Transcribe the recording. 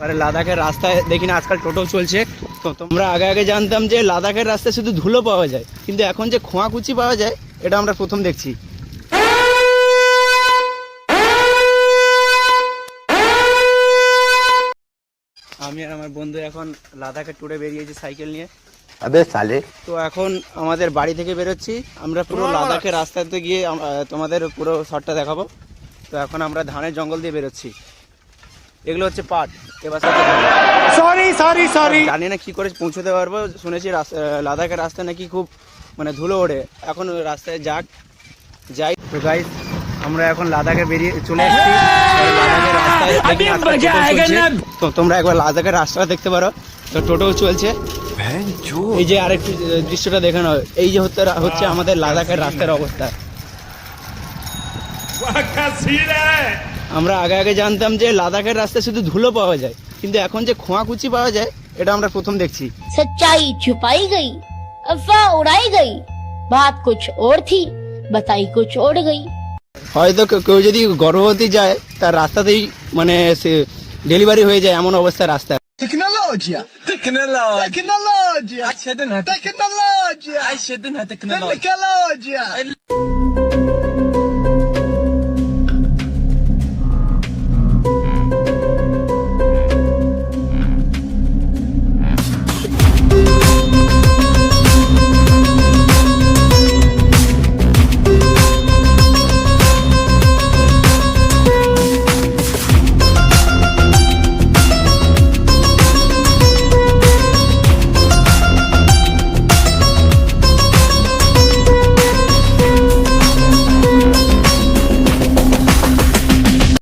আরে লাদাখের রাস্তায় দেখি না আজকাল টোটো চলছে। তো তোমরা আগে আগে জানতাম যে লাদাখের রাস্তায় শুধু ধুলো পাওয়া যায়, কিন্তু এখন যে খোঁয়াকুচি পাওয়া যায় এটা আমরা প্রথম দেখছি। আমি আর আমার বন্ধু এখন লাদাখের ট্যুরে বেরিয়েছি সাইকেল নিয়ে। আবে সালে। তো এখন আমাদের বাড়ি থেকে বেরোচ্ছি, আমরা পুরো লাদাখের রাস্তাতে গিয়ে তোমাদের পুরো শটটা দেখাবো। তো এখন আমরা ধানের জঙ্গল দিয়ে বেরোচ্ছি, এগুলো হচ্ছে পাট। এবার সরি জানি না কি করে পৌঁছতে পারবো, শুনেছি লাদাখের রাস্তা নাকি খুব মানে ধুলো ওঠে। এখন রাস্তায় যাই। তো গাইস আমরা এখন লাদাখে বেরিয়ে চলে এসেছি। লাদাখের রাস্তায় দেখি আজকাল টোটো চলছে। তো তোমরা একবার লাদাখের রাস্তাটা দেখতে পারো, তো টোটো চলছে। এই যে আরেকটু দৃশ্যটা দেখানো, এই যে হচ্ছে আমাদের লাদাখের রাস্তার অবস্থা। আমরা আগে আগে জানতাম যে লাদাখের রাস্তায় শুধু ধুলো পাওয়া যায়, কিন্তু এখন যে খোঁয়াকুচি পাওয়া যায় এটা আমরা প্রথম দেখছি। सच्चाई छुपाई गई, अफवाह उड़ाई गई, बात कुछ और थी, बताई कुछ और गई। হয়তো কেউ যদি গর্ভবতী যায় তার রাস্তাতেই মানে ডেলিভারি হয়ে যায়, এমন অবস্থা রাস্তা। تكنولوجيا تكنولوجيا تكنولوجيا تكنولوجيا